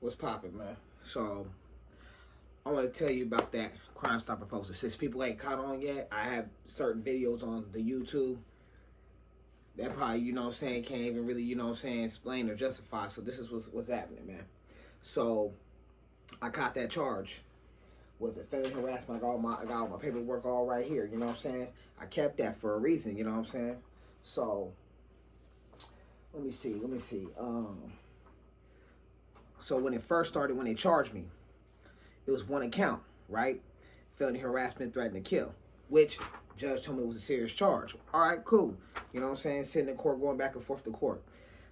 What's poppin', man? So, I want to tell you about that Crime Stopper poster. Since people ain't caught on yet, I have certain videos on the YouTube that probably, can't even really, explain or justify. So, this is what's happening, man. So, I caught that charge. Was it felony harassment? I got all my paperwork all right here, you know what I'm saying? I kept that for a reason, you know what I'm saying? So, let me see. So when it first started, when they charged me, it was one account, right? Felony harassment, threatening to kill, which judge told me was a serious charge. All right, cool. You know what I'm saying? Sitting in court, going back and forth to court.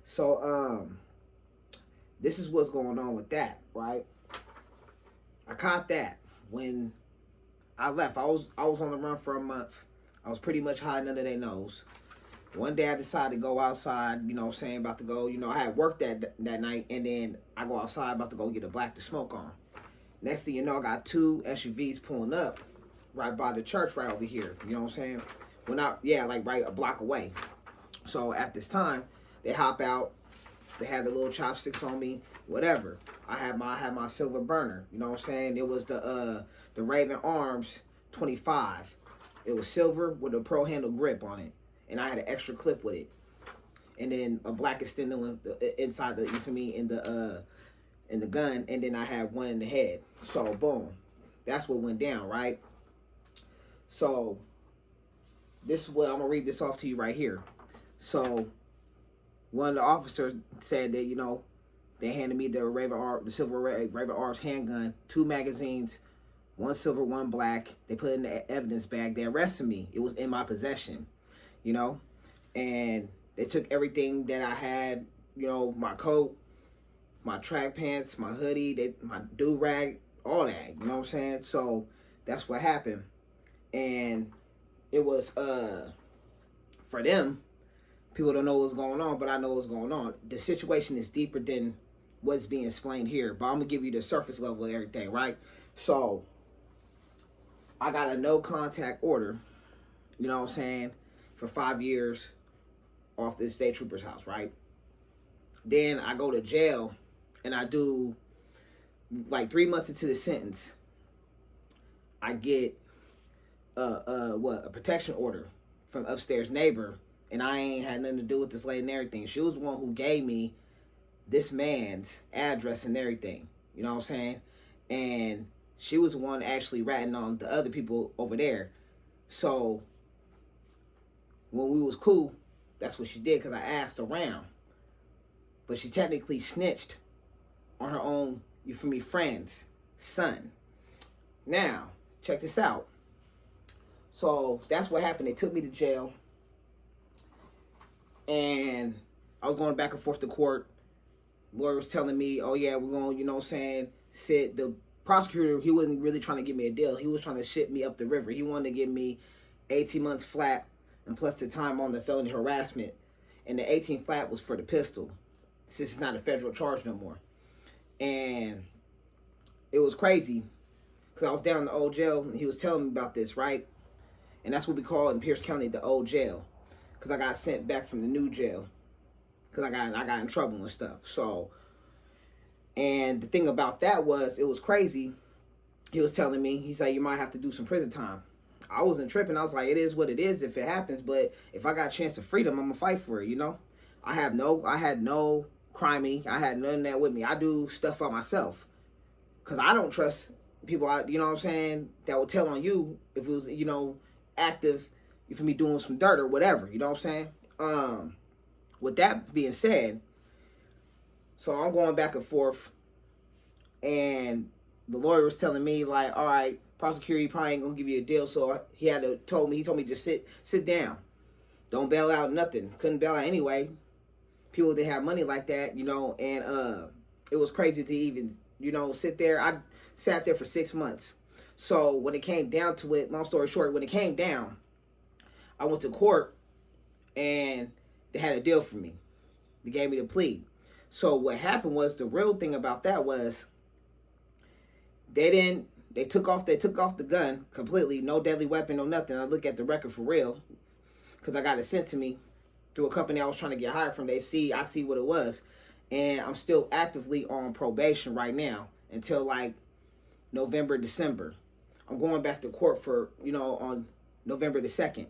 So this is what's going on with that, right? I caught that when I left. I was on the run for a month. I was pretty much hiding under their nose. One day I decided to go outside, about to go, I had work that night, and then I go outside about to go get a black to smoke on. Next thing you know, I got two SUVs pulling up right by the church right over here, you know what I'm saying? Like right a block away. So at this time, they hop out, they had the little chopsticks on me, whatever. I had my silver burner, you know what I'm saying? It was the Raven Arms 25. It was silver with a pro handle grip on it. And I had an extra clip with it, and then a black extender inside the, you feel me, in the gun, and then I had one in the head. So boom, that's what went down, right? So this is what I'm gonna read this off to you right here. So one of the officers said that they handed me the silver Raven Arms handgun, 2 magazines, one silver, one black. They put it in the evidence bag. They arrested me. It was in my possession. And they took everything that I had, my coat, my track pants, my hoodie, my do-rag, all that, you know what I'm saying? So that's what happened. And it was, for them, people don't know what's going on, but I know what's going on. The situation is deeper than what's being explained here, but I'm going to give you the surface level of everything, right? So I got a no contact order, you know what I'm saying, for 5 years off this state trooper's house, right? Then I go to jail, and I do, like 3 months into the sentence, I get a protection order from upstairs neighbor, and I ain't had nothing to do with this lady and everything. She was the one who gave me this man's address and everything, you know what I'm saying? And she was the one actually ratting on the other people over there. So when we was cool, that's what she did, because I asked around. But she technically snitched on her own, you feel me, friend's son. Now, check this out. So that's what happened. They took me to jail. And I was going back and forth to court. Lawyer was telling me, oh yeah, we're going, sit. The prosecutor, he wasn't really trying to give me a deal. He was trying to ship me up the river. He wanted to give me 18 months flat, and plus the time on the felony harassment. And the 18 flat was for the pistol, since it's not a federal charge no more. And it was crazy, because I was down in the old jail, and he was telling me about this, right? And that's what we call in Pierce County the old jail, because I got sent back from the new jail, because I got in trouble and stuff. So, and the thing about that was, it was crazy. He was telling me, he said, you might have to do some prison time. I wasn't tripping. I was like, it is what it is if it happens. But if I got a chance of freedom, I'm going to fight for it, I had no crimey. I had none of that with me. I do stuff by myself. Because I don't trust people, you know what I'm saying, that will tell on you if it was, active, you feel me, doing some dirt or whatever. You know what I'm saying? With that being said, so I'm going back and forth. And the lawyer was telling me, like, all right, prosecutor, he probably ain't gonna give you a deal, so he told me just sit down. Don't bail out nothing. Couldn't bail out anyway. People that have money like that, and it was crazy to even, sit there. I sat there for 6 months. So when it came down to it, long story short, when it came down, I went to court and they had a deal for me. They gave me the plea. So what happened was, the real thing about that was they took off the gun completely, no deadly weapon, no nothing. I look at the record for real, because I got it sent to me through a company I was trying to get hired from. I see what it was, And I'm still actively on probation right now until like November, December. I'm going back to court for, on November the 2nd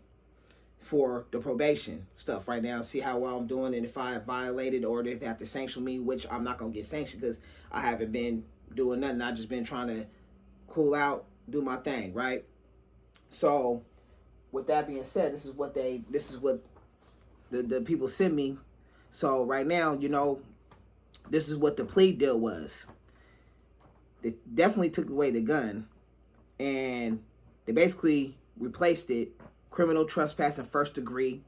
for the probation stuff right now, see how well I'm doing, and if I violated or if they have to sanction me, which I'm not going to get sanctioned because I haven't been doing nothing. I've just been trying to cool out, do my thing, right? So with that being said, this is what the people sent me. So right now, this is what the plea deal was. They definitely took away the gun, and they basically replaced it criminal trespass and first degree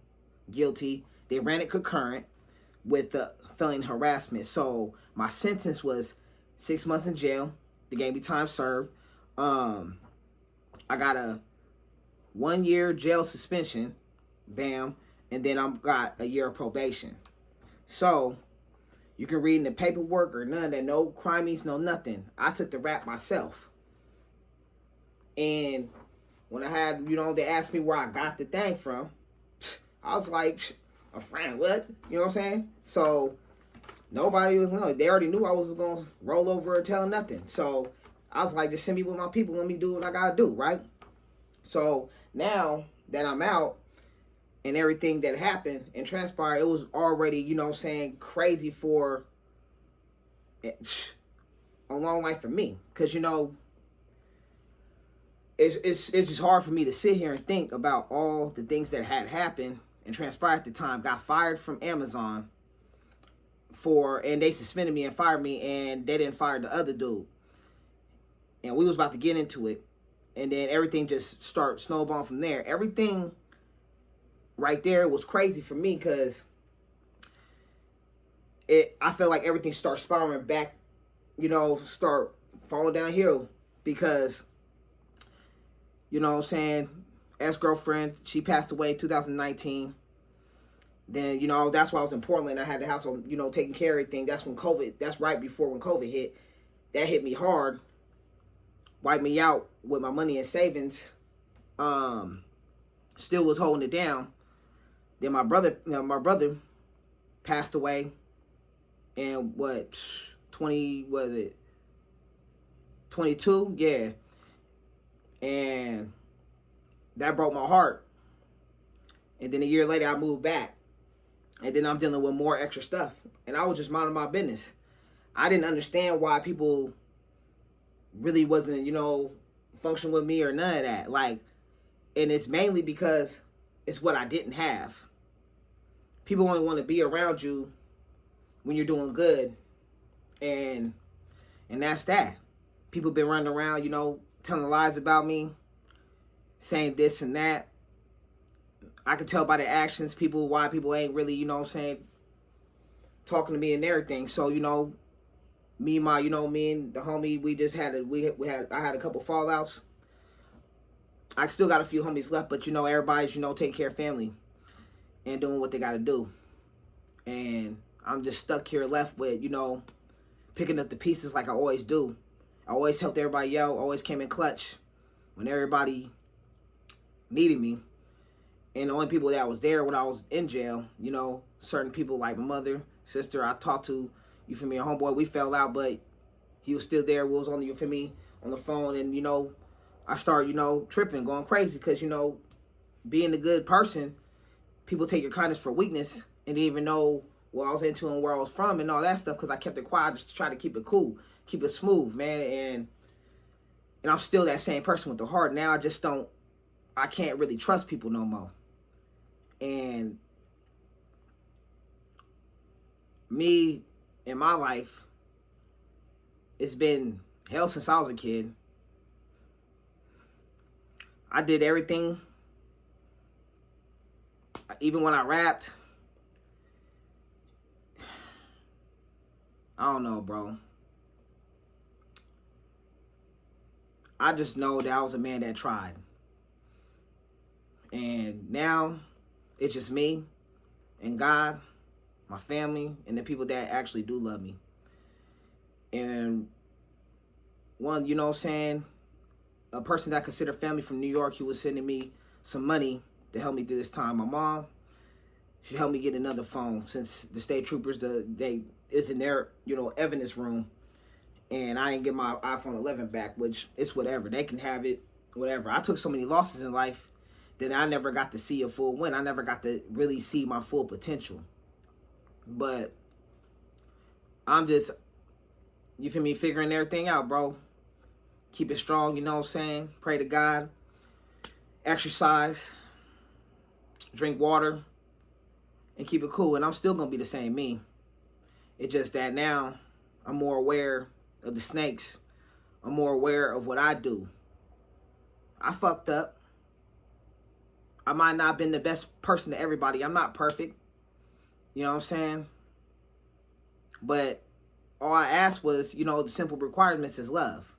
guilty. They ran it concurrent with the felony harassment. So my sentence was 6 months in jail. They gave me time served. I got a 1 year jail suspension, bam, and then I got a year of probation. So you can read in the paperwork or none of that, no crimes, no nothing. I took the rap myself. And when I had, they asked me where I got the thing from, I was like, a friend, what? You know what I'm saying? So nobody was, no, they already knew I was going to roll over or tell nothing. So I was like, just send me with my people, let me do what I got to do, right? So now that I'm out and everything that happened and transpired, it was already, crazy for a long life for me. Because, it's just hard for me to sit here and think about all the things that had happened and transpired at the time. Got fired from Amazon and they suspended me and fired me, and they didn't fire the other dude. And we was about to get into it. And then everything just started snowballing from there. Everything right there was crazy for me because I felt like everything started spiraling back, start falling downhill because, ex-girlfriend, she passed away in 2019. Then, that's why I was in Portland. I had the house on, taking care of everything. That's right before when COVID hit. That hit me hard. Wiped me out with my money and savings. Still was holding it down. Then my brother passed away. And 22? Yeah. And that broke my heart. And then a year later, I moved back. And then I'm dealing with more extra stuff. And I was just minding my business. I didn't understand why people really wasn't, functioning with me or none of that. And it's mainly because it's what I didn't have. People only want to be around you when you're doing good. And that's that. People been running around, telling lies about me, saying this and that. I can tell by the actions why people ain't really, talking to me and everything. So, me and the homie, I had a couple fallouts. I still got a few homies left, but everybody's, taking care of family and doing what they got to do. And I'm just stuck here left with, picking up the pieces like I always do. I always helped everybody out, always came in clutch when everybody needed me. And the only people that was there when I was in jail, certain people like my mother, sister, I talked to, a homeboy, we fell out, but he was still there. We was on the, on the phone, and, I started, tripping, going crazy, because, being a good person, people take your kindness for weakness, and didn't even know what I was into and where I was from and all that stuff, because I kept it quiet just to try to keep it cool, keep it smooth, man, and I'm still that same person with the heart. Now I can't really trust people no more. And me, in my life, it's been hell since I was a kid. I did everything. Even when I rapped. I don't know, bro. I just know that I was a man that tried. And now it's just me and God, my family, and the people that actually do love me. And one, a person that I consider family from New York, he was sending me some money to help me through this time. My mom, She helped me get another phone since the state troopers, they is in their, evidence room, and I didn't get my iPhone 11 back, which is whatever. They can have it, whatever. I took so many losses in life that I never got to see a full win. I never got to really see my full potential. But I'm just, you feel me, figuring everything out, bro. Keep it strong, you know what I'm saying? Pray to God. Exercise. Drink water. And keep it cool. And I'm still going to be the same me. It's just that now I'm more aware of the snakes. I'm more aware of what I do. I fucked up. I might not have been the best person to everybody. I'm not perfect. You know what I'm saying? But all I asked was, the simple requirements is love.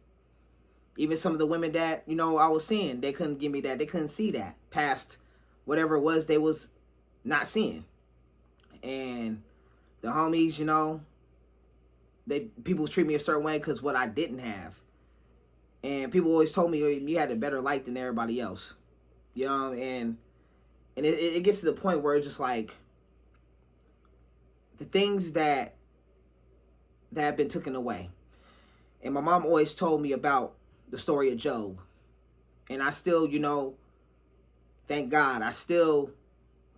Even some of the women that, I was seeing, they couldn't give me that. They couldn't see that past whatever it was they was not seeing. And the homies, people treat me a certain way because what I didn't have. And people always told me you had a better light than everybody else. And it gets to the point where it's just like the things that have been taken away. And my mom always told me about the story of Job. And I still, thank God, I still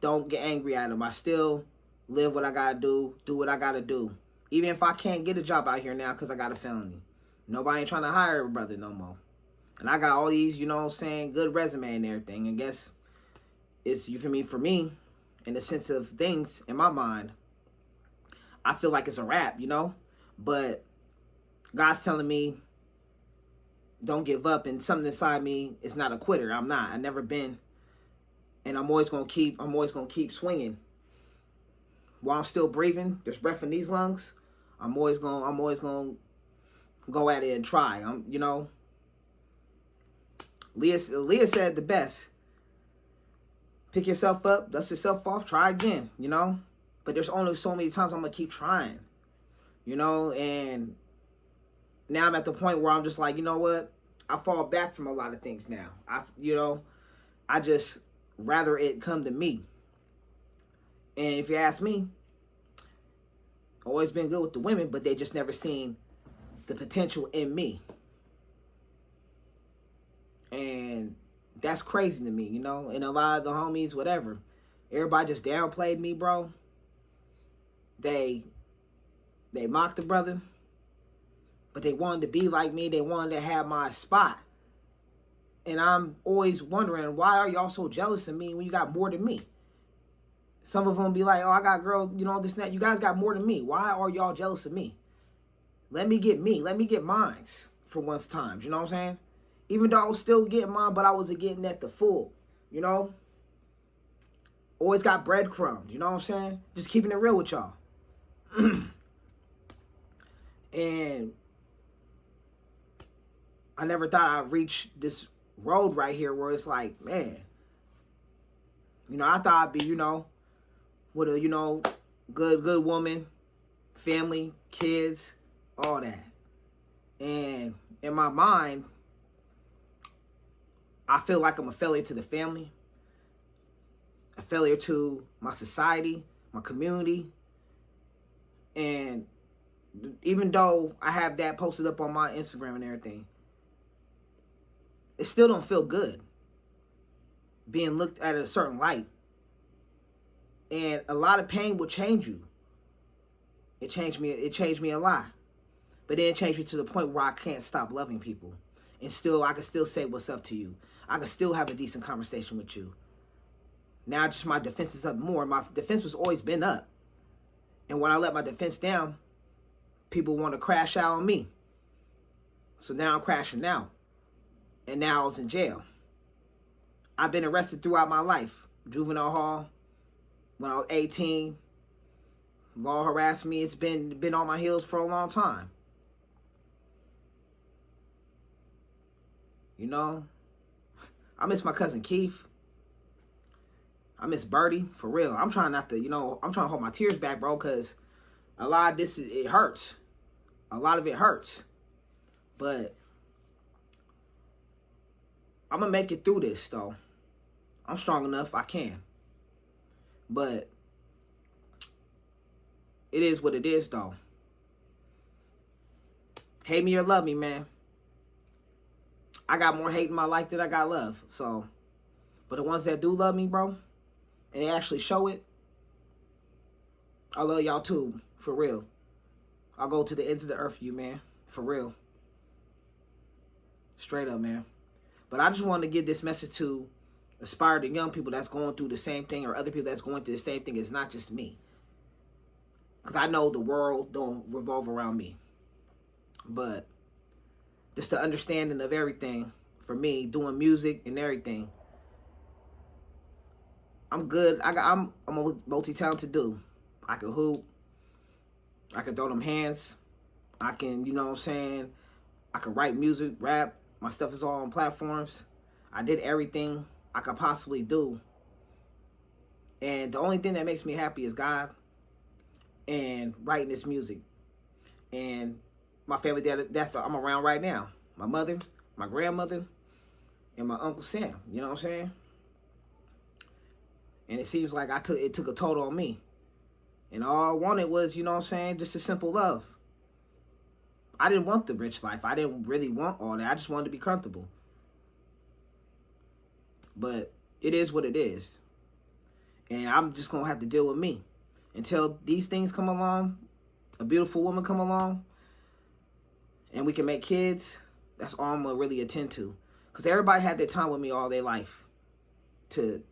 don't get angry at him. I still live what I gotta do what I gotta do. Even if I can't get a job out here now because I got a felony. Nobody ain't trying to hire a brother no more. And I got all these, good resume and everything. And guess it's, you feel me, for me, in the sense of things in my mind, I feel like it's a wrap, But God's telling me, don't give up. And something inside me is not a quitter. I'm not. I've never been. And I'm always gonna keep swinging. While I'm still breathing, there's breath in these lungs. I'm always gonna go at it and try. Leah said the best. Pick yourself up, dust yourself off, try again, But there's only so many times I'm gonna keep trying, and now I'm at the point where I'm just like, you know what? I fall back from a lot of things now. I just rather it come to me. And if you ask me, always been good with the women, but they just never seen the potential in me. And that's crazy to me, And a lot of the homies, whatever, everybody just downplayed me, bro. They mocked the brother, but they wanted to be like me. They wanted to have my spot. And I'm always wondering, why are y'all so jealous of me when you got more than me? Some of them be like, oh, I got girls, this and that. You guys got more than me. Why are y'all jealous of me? Let me get me. Let me get mines for once times. You know what I'm saying? Even though I was still getting mine, but I wasn't getting at the full. Always got breadcrumbs. You know what I'm saying? Just keeping it real with y'all. And I never thought I'd reach this road right here where it's like, man, I thought I'd be, with a, good woman, family, kids, all that. And in my mind, I feel like I'm a failure to the family, a failure to my society, my community. And even though I have that posted up on my Instagram and everything, it still don't feel good being looked at a certain light. And a lot of pain will change you. It changed me a lot. But then it changed me to the point where I can't stop loving people. And I can still say what's up to you. I can still have a decent conversation with you. Now just my defense is up more. My defense was always been up. And when I let my defense down, people want to crash out on me. So now I'm crashing out. And now I was in jail. I've been arrested throughout my life. Juvenile hall. When I was 18. Law harassed me. It's been on my heels for a long time. I miss my cousin Keith. I miss Birdie, for real. I'm trying not to, I'm trying to hold my tears back, bro, because a lot of this, it hurts. A lot of it hurts. But I'm going to make it through this, though. I'm strong enough. I can. But it is what it is, though. Hate me or love me, man. I got more hate in my life than I got love. So, but the ones that do love me, bro, and they actually show it, I love y'all too, for real. I'll go to the ends of the earth for you, man. For real. Straight up, man. But I just wanted to give this message to aspiring young people that's going through the same thing, or other people that's going through the same thing. It's not just me. Because I know the world don't revolve around me. But just the understanding of everything, for me, doing music and everything, I'm good. I'm a multi-talented dude. I can hoop. I can throw them hands. I can, you know what I'm saying, I can write music, rap. My stuff is all on platforms. I did everything I could possibly do. And the only thing that makes me happy is God and writing this music. And my family that's I'm around right now. My mother, my grandmother, and my Uncle Sam. You know what I'm saying? And it seems like it took a toll on me. And all I wanted was, you know what I'm saying, just a simple love. I didn't want the rich life. I didn't really want all that. I just wanted to be comfortable. But it is what it is. And I'm just going to have to deal with me. Until these things come along, a beautiful woman come along, and we can make kids, that's all I'm going to really attend to. Because everybody had their time with me all their life to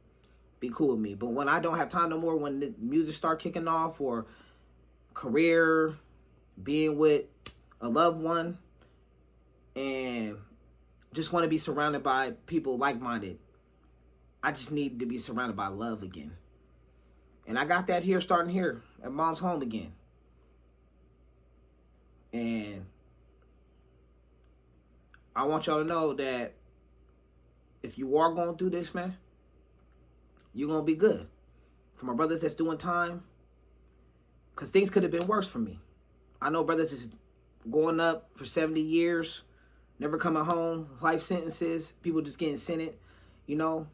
be cool with me. But when I don't have time no more, when the music start kicking off, or career, being with a loved one, and just want to be surrounded by people like-minded, I just need to be surrounded by love again. And I got that here, starting here at Mom's home again. And I want y'all to know that if you are going through this, man, you're going to be good. For my brothers that's doing time, because things could have been worse for me. I know brothers is going up for 70 years, never coming home, life sentences, people just getting sentenced. You know,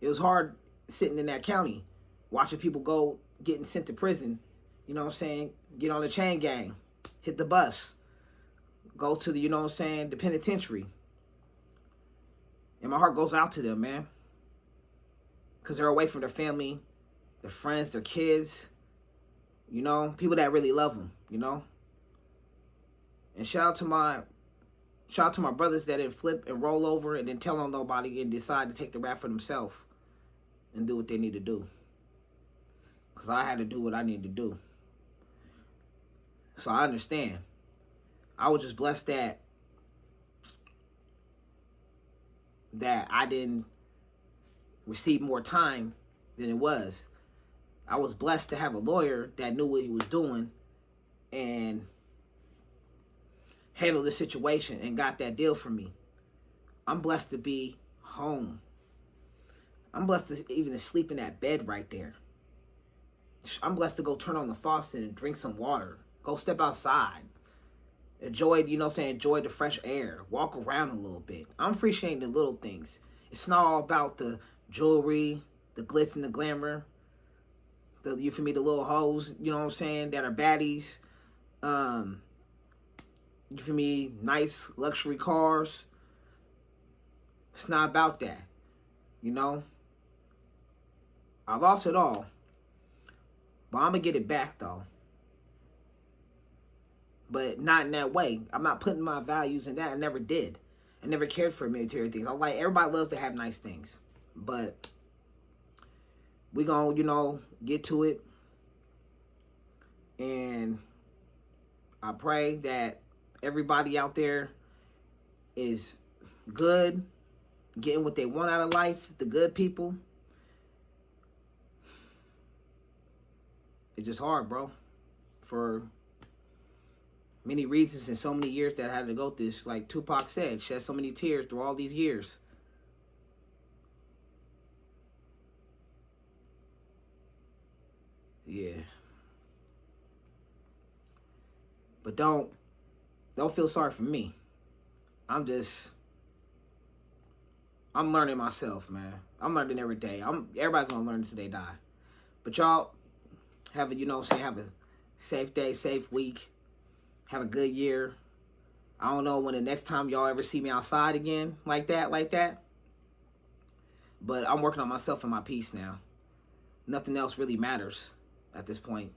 it was hard sitting in that county, watching people go getting sent to prison. You know what I'm saying? Get on the chain gang, hit the bus, go to the, you know what I'm saying, the penitentiary. And my heart goes out to them, man. Because they're away from their family, their friends, their kids. You know, people that really love them, you know. And shout out to my brothers that didn't flip and roll over and then tell on nobody and decide to take the rap for themselves and do what they need to do. Because I had to do what I needed to do. So I understand. I was just blessed that I didn't receive more time than it was. I was blessed to have a lawyer that knew what he was doing and handled the situation and got that deal for me. I'm blessed to be home. I'm blessed to even sleep in that bed right there. I'm blessed to go turn on the faucet and drink some water. Go step outside. Enjoy, you know what I'm saying, enjoy the fresh air. Walk around a little bit. I'm appreciating the little things. It's not all about the jewelry, the glitz and the glamour. You feel me, the little hoes, you know what I'm saying, that are baddies. You feel me, nice luxury cars. It's not about that, you know. I lost it all. But I'm going to get it back, though. But not in that way. I'm not putting my values in that. I never did. I never cared for material things. I'm like, everybody loves to have nice things. But we going to, you know, get to it. And I pray that everybody out there is good, getting what they want out of life, the good people. It's just hard, bro. For many reasons and so many years that I had to go through this. Like Tupac said, shed so many tears through all these years. Yeah. But don't feel sorry for me. I'm learning myself, man. I'm learning every day. Everybody's gonna learn until they die. But y'all have a, you know, say have a Safe day, safe week. Have a good year. I don't know when the next time y'all ever see me outside again like that. But I'm working on myself and my peace now. Nothing else really matters at this point.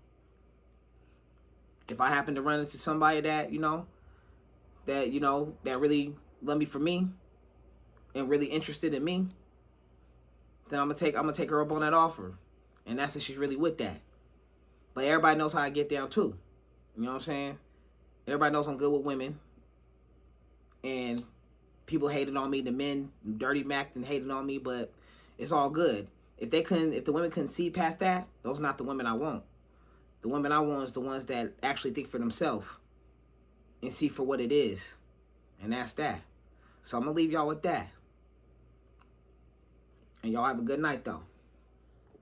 If I happen to run into somebody that, that really love me for me and really interested in me, then I'm gonna take her up on that offer. And that's if she's really with that. But everybody knows how I get down too. You know what I'm saying? Everybody knows I'm good with women. And people hated on me, the men dirty Mac and hated on me, but it's all good. If the women couldn't see past that, those are not the women I want. The women I want is the ones that actually think for themselves and see for what it is. And that's that. So I'm going to leave y'all with that. And y'all have a good night, though.